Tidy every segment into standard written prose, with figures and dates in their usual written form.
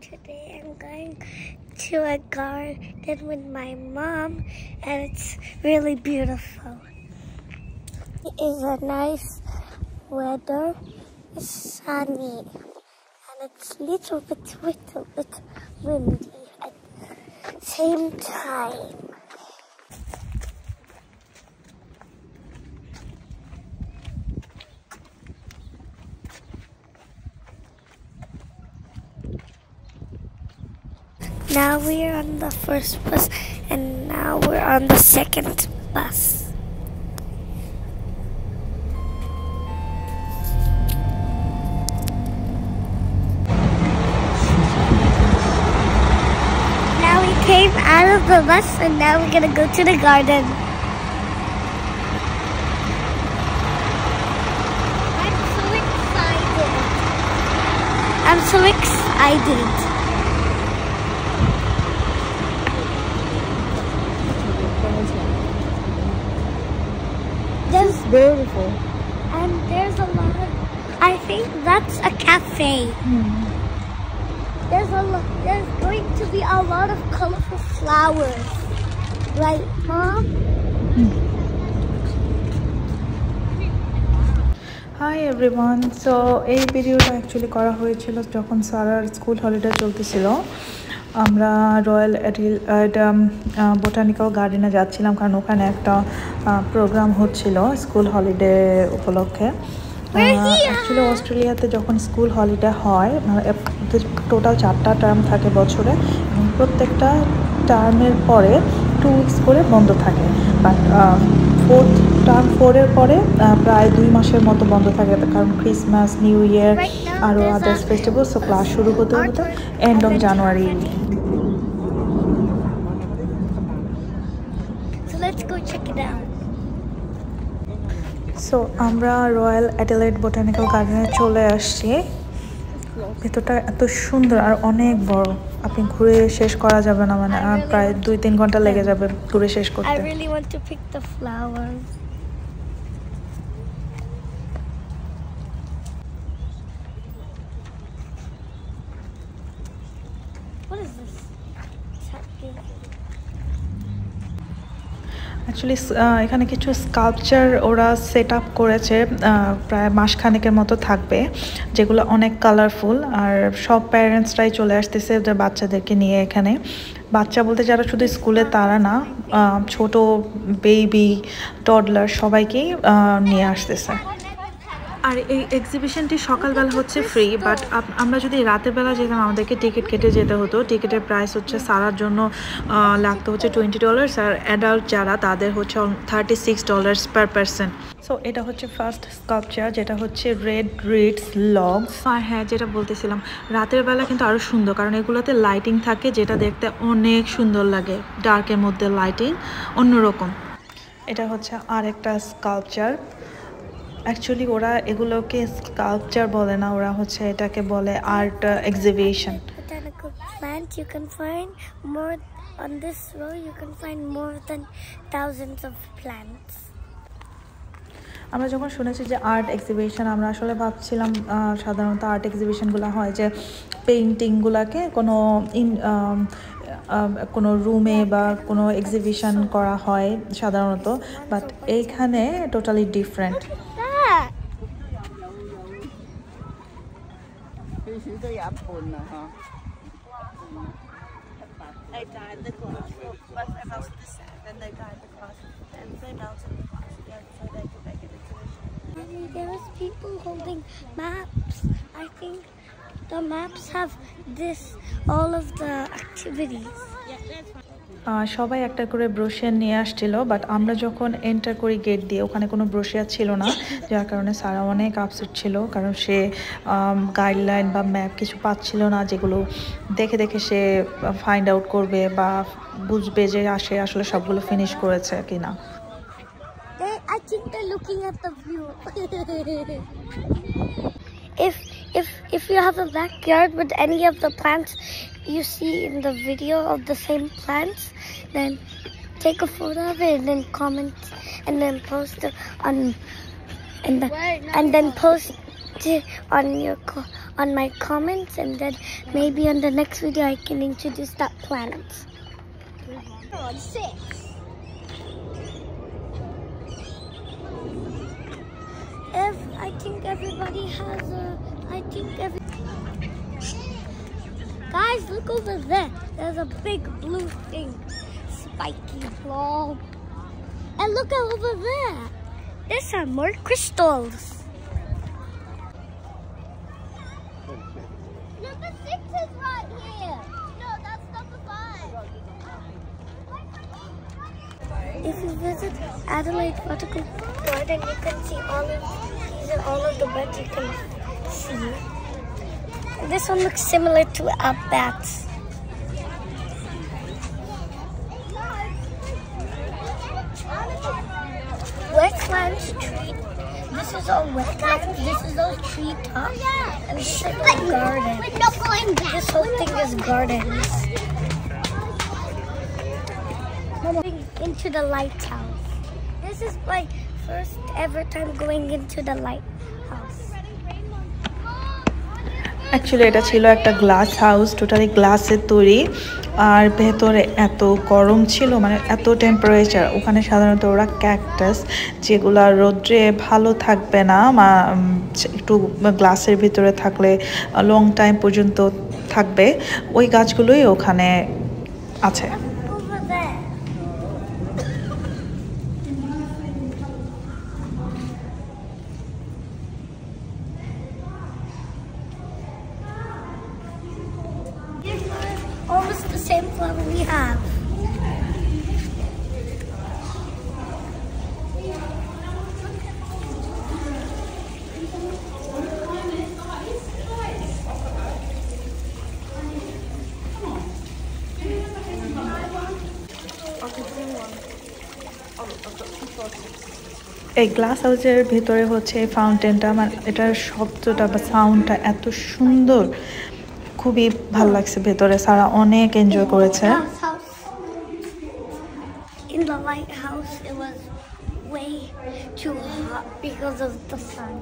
Today I'm going to a garden with my mom and it's really beautiful. It is a nice weather, it's sunny and it's a little bit windy at the same time. Now we are on the first bus and now we're on the second bus. Now we came out of the bus and now we're gonna go to the garden. I'm so excited. It's beautiful. And there's a lot of, I think that's a cafe. There's going to be a lot of colorful flowers. Right, Mom? Hi everyone. So এই ভিডিওটা actually করা হয়েছিল যখন সারার school holiday চলতেছিল। আমরা royal Adelaide botanical গার্ডেনে যাচ্ছিলাম কারণ ওখানে একটা প্রোগ্রাম হচ্ছিল স্কুল হলিডে উপলক্ষে। অ্যাকচুয়ালি অস্ট্রেলিয়াতে যখন স্কুল হলিডে হয় টোটাল 4টা টার্ম থাকে বছরে এবং প্রত্যেকটা টার্মের পরে 2 উইকস করে বন্ধ থাকে। বাট টার্ম 4-এর পরে প্রায় 2 মাসের মতো বন্ধ থাকে কারণ ক্রিসমাস, নিউ ইয়ার আরও আদার্স ফেস্টিভ্যাল। সো ক্লাস শুরু হতে এন্ড অফ জানুয়ারি। সো আমরা রয়্যাল অ্যাডিলেড বোটানিক্যাল গার্ডেনে চলে আসছি। ভেতরটা এত সুন্দর আর অনেক বড়, আপনি ঘুরে শেষ করা যাবে না, মানে আর প্রায় 2-3 ঘন্টা লেগে যাবে ঘুরে শেষ করতে। I really want to pick the flowers. What is this? Actually এখানে কিছু স্কাল্পচার ওরা সেট আপ করেছে, প্রায় মাসখানেকের মতো থাকবে, যেগুলো অনেক কালারফুল। আর সব প্যারেন্টসরাই চলে আসতেছে ওদের বাচ্চাদেরকে নিয়ে এখানে। বাচ্চা বলতে যারা শুধু স্কুলে তারা না, ছোট বেবি, টডলার সবাইকেই নিয়ে আসতেছে। আর এই এক্সিবিশনটি সকালবেলা হচ্ছে ফ্রি, বাট আমরা যদি রাতের বেলা যেতাম আমাদেরকে টিকিট কেটে যেতে হতো। টিকিটের প্রাইস হচ্ছে সারার জন্য লাগতো হচ্ছে $20 আর অ্যাডাল্ট যারা তাদের হচ্ছে $36 পার পারসন। সো এটা হচ্ছে ফার্স্ট স্কাল্পচার, যেটা হচ্ছে রেড রিডস লগস। আর হ্যাঁ, যেটা বলতেছিলাম রাতের বেলা কিন্তু আরও সুন্দর কারণ এগুলোতে লাইটিং থাকে যেটা দেখতে অনেক সুন্দর লাগে, ডার্কের মধ্যে লাইটিং অন্যরকম। এটা হচ্ছে আরেকটা স্কাল্পচার। অ্যাকচুয়ালি ওরা এগুলোকে স্কাল্পচার বলে না, ওরা হচ্ছে এটাকে বলে art exhibition. Botanical plant you can find more on this row. You can find more than thousands of plants. আমরা যখন শুনেছি যে আর্ট এক্সিবিশন, আমরা আসলে ভাবছিলাম সাধারণত আর্ট এক্সিবিশনগুলো হয় যে পেইন্টিংগুলোকে কোনো রুমে বা কোনো এক্সিবিশন করা হয় সাধারণত, বাট এইখানে totally different. There was people holding maps. I think the maps have all of the activities. সবাই একটা করে ব্রোশিয়ার নিয়ে আসছিল, বাট আমরা যখন এন্টার করি গেট দিয়ে ওখানে কোনো ব্রোশিয়ার ছিল না, যার কারণে সারা অনেক আপসেট ছিল কারণ সে গাইডলাইন বা ম্যাপ কিছু পাচ্ছিল না যেগুলো দেখে দেখে সে ফাইন্ড আউট করবে বা বুঝবে যে আসলে সবগুলো ফিনিশ করেছে কিনা। I think they're looking at the view. If you have a backyard with any of the plants you see in the video of the same plants, then take a photo of it and then comment and then post it on and then post it on my comments, and then maybe on the next video I can introduce that planet. On 6. I think everybody has a. Guys, look over there. There's a big blue thing. Spiky ball. And look over there. There's some more crystals. Number 6 is right here. No, that's number 5. If you visit Adelaide Botanical Garden, you can see all of the birds you can see. This one looks similar to a bat. Wetlands tree. This is all wetlands. This is all treetops. And this is a garden. This whole thing is gardens. Into the lighthouse. This is my first ever time going into the lighthouse. Actually এটা ছিল একটা glass house, totally গ্লাসের তৈরি, আর ভেতরে এত গরম ছিল, মানে এত টেম্পারেচার। ওখানে সাধারণত ওরা ক্যাকটাস, যেগুলো রোদ্রে ভালো থাকবে না, একটু গ্লাসের ভিতরে থাকলে লং টাইম পর্যন্ত থাকবে, ওই গাছগুলোই ওখানে আছে। Almost the same flower we have. এই গ্লাস হাউসের ভেতরে হচ্ছে এই ফাউন্টেনটা, মানে এটার শব্দটা বা সাউন্ডটা এত সুন্দর, খুবই ভালো লাগছে ভেতরে। সারা অনেক এনজয় করেছে। In the lighthouse, it was way too hot because of the sun.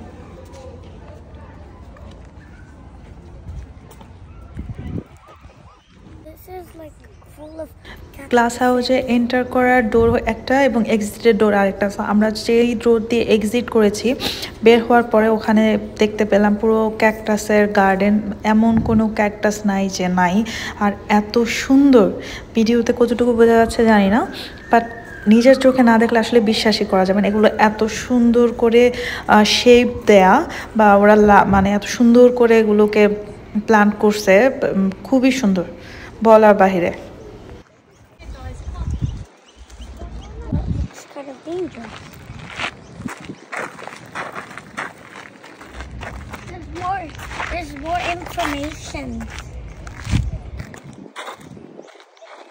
This is like full of glass হাউসে এন্টার করার ডোর একটা এবং এক্সিটের ডোর আরেকটা। আমরা যেই ডোর দিয়ে এক্সিট করেছি, বের হওয়ার পরে ওখানে দেখতে পেলাম পুরো ক্যাকটাসের গার্ডেন। এমন কোনো ক্যাকটাস নাই যে নাই, আর এত সুন্দর। ভিডিওতে কতটুকু বোঝা যাচ্ছে জানি না, বাট নিজের চোখে না দেখলে আসলে বিশ্বাসই করা যাবে না। এগুলো এত সুন্দর করে শেপ দেয়া, বা ওরা মানে এত সুন্দর করে এগুলোকে প্ল্যান্ট করছে, খুবই সুন্দর, বলার বাহিরে। There's more information.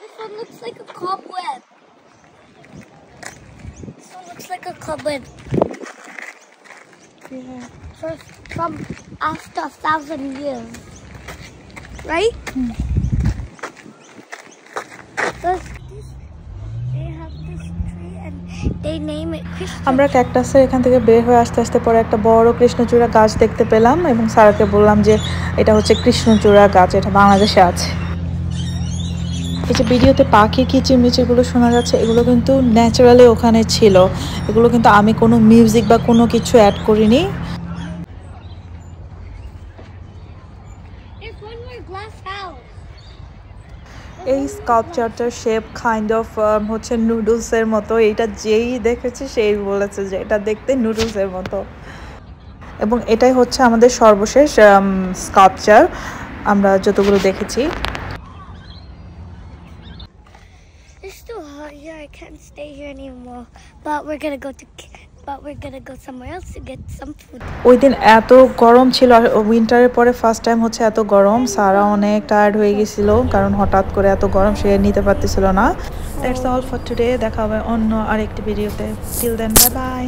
This one looks like a cobweb. This one looks like a cobweb. Yeah. From after 1,000 years. Right? আমরা ক্যাকটাসের এখান থেকে বের হয়ে আস্তে আস্তে পরে একটা বড় কৃষ্ণচূড়া গাছ দেখতে পেলাম, এবং স্যারকে বললাম যে এটা হচ্ছে কৃষ্ণচূড়া গাছ, এটা বাংলাদেশে আছে। এই যে ভিডিওতে পাখি কিচিরমিচিরগুলো শোনা যাচ্ছে, এগুলো কিন্তু ন্যাচারালি ওখানে ছিল। এগুলো কিন্তু আমি কোনো মিউজিক বা কোনো কিছু অ্যাড করিনি। এই স্কাল্পচারটার শেপ কাইন্ড অফ হচ্ছে নুডলসের মতো। এইটা যেই দেখেছে সেই বলেছে যে এটা দেখতে নুডলসের মতো, এবং এটাই হচ্ছে আমাদের সর্বশেষ স্কাল্পচার আমরা যতগুলো দেখেছি। It's too hot here. I can't stay here anymore. But we're gonna go somewhere else to get some food. ওই দিন এত গরম ছিল, উইন্টারের পরে ফার্স্ট টাইম হচ্ছে এত গরম। সারা অনেক টায়ার্ড হয়ে গেছিল, কারণ হঠাৎ করে এত গরম সে নিতে পারতেছিল না। That's all for today. দেখা হবে অন্য আরেকটি ভিডিওতে। Till then, bye by.